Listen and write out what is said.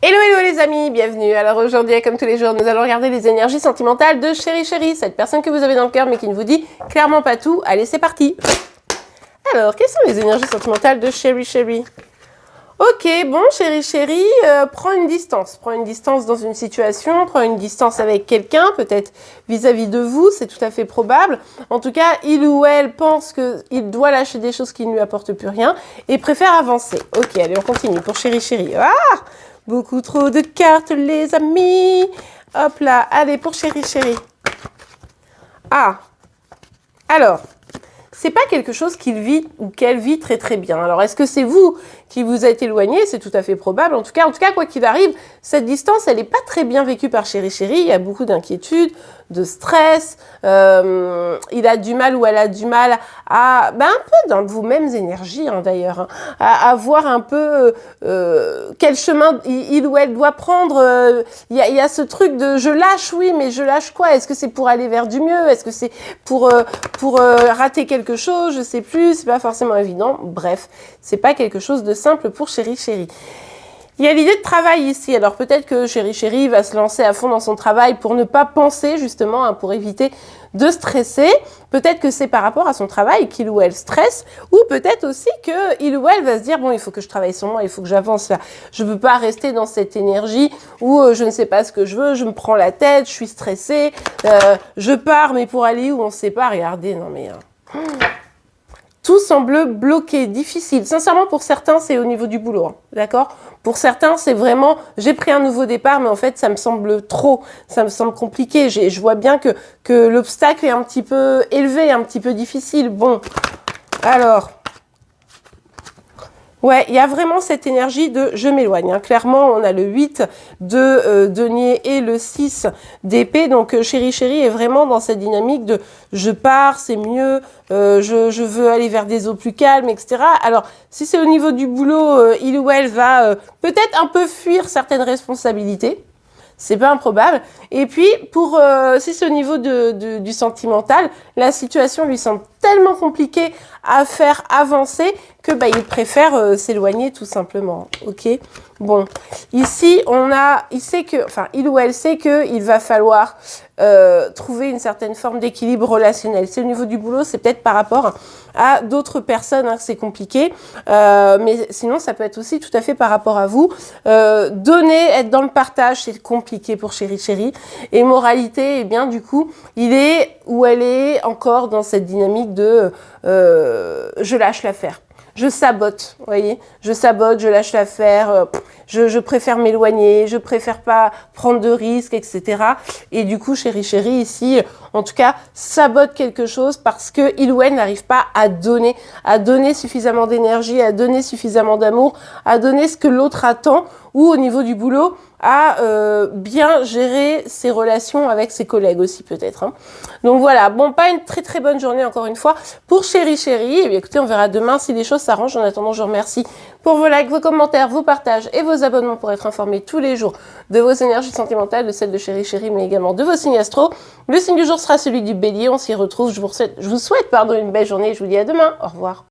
Hello hello les amis, bienvenue. Alors aujourd'hui, comme tous les jours, nous allons regarder les énergies sentimentales de Chéri Chéri, cette personne que vous avez dans le cœur mais qui ne vous dit clairement pas tout. Allez, c'est parti. Alors, quelles sont les énergies sentimentales de Chéri Chéri? Ok, bon, Chéri Chéri, prends une distance dans une situation, prends une distance avec quelqu'un, peut-être vis-à-vis de vous, c'est tout à fait probable. En tout cas, il ou elle pense qu'il doit lâcher des choses qui ne lui apportent plus rien et préfère avancer. Ok, allez, on continue pour Chéri Chéri. Ah, beaucoup trop de cartes, les amis. Hop là, allez, pour Chéri Chéri. Ah, alors... c'est pas quelque chose qu'il vit ou qu'elle vit très très bien. Alors, est-ce que c'est vous qui vous êtes éloigné? C'est tout à fait probable. En tout cas, quoi qu'il arrive, cette distance, elle n'est pas très bien vécue par Chéri Chéri. Il y a beaucoup d'inquiétude, de stress. Il a du mal ou elle a du mal à, un peu dans vos mêmes énergies d'ailleurs, à voir un peu quel chemin il ou elle doit prendre. Il y a ce truc de je lâche, oui, mais je lâche quoi? Est-ce que c'est pour aller vers du mieux? Est-ce que c'est pour rater quelque chose? Je sais plus, c'est pas forcément évident. Bref, c'est pas quelque chose de simple pour Chéri Chéri. Il y a l'idée de travail ici. Alors peut-être que Chéri Chéri va se lancer à fond dans son travail pour ne pas penser justement, pour éviter de stresser. Peut-être que c'est par rapport à son travail qu'il ou elle stresse, ou peut-être aussi qu'il ou elle va se dire bon, il faut que je travaille sur moi, il faut que j'avance là. Je ne peux pas rester dans cette énergie où je ne sais pas ce que je veux, je me prends la tête, je suis stressée, je pars, mais pour aller où on ne sait pas. Regardez, non mais... tout semble bloqué, difficile. Sincèrement, pour certains, c'est au niveau du boulot, d'accord? Pour certains, c'est vraiment, j'ai pris un nouveau départ, mais en fait, ça me semble trop, ça me semble compliqué. Je vois bien que l'obstacle est un petit peu élevé, un petit peu difficile. Bon, alors... ouais, il y a vraiment cette énergie de je m'éloigne. Clairement, on a le 8 de denier et le 6 d'épée. Donc, Chéri Chéri est vraiment dans cette dynamique de je pars, c'est mieux, je veux aller vers des eaux plus calmes, etc. Alors, si c'est au niveau du boulot, il ou elle va peut-être un peu fuir certaines responsabilités. C'est pas improbable. Et puis, si c'est au niveau du sentimental, la situation lui semble tellement compliquée à faire avancer que il préfère s'éloigner tout simplement. Ok. Bon, ici il ou elle sait qu'il va falloir trouver une certaine forme d'équilibre relationnel. C'est au niveau du boulot, c'est peut-être par rapport à d'autres personnes que c'est compliqué, mais sinon ça peut être aussi tout à fait par rapport à vous. Donner, être dans le partage, c'est compliqué pour Chéri Chéri. Et moralité, eh bien du coup, il est ou elle est encore dans cette dynamique de je lâche l'affaire. Je sabote, vous voyez, je sabote, je lâche l'affaire, je préfère m'éloigner, je préfère pas prendre de risques, etc. Et du coup, Chéri Chéri, ici, en tout cas, sabote quelque chose parce que il ou elle n'arrive pas à donner suffisamment d'énergie, à donner suffisamment d'amour, à donner ce que l'autre attend, ou au niveau du boulot, à bien gérer ses relations avec ses collègues aussi peut-être. Donc voilà, bon, pas une très très bonne journée encore une fois pour Chéri Chéri. Et bien, écoutez, on verra demain si les choses s'arrangent. En attendant, je vous remercie pour vos likes, vos commentaires, vos partages et vos abonnements pour être informés tous les jours de vos énergies sentimentales, de celles de Chéri Chéri, mais également de vos signes astro. Le signe du jour sera celui du Bélier. On s'y retrouve. Je vous souhaite une belle journée et je vous dis à demain. Au revoir.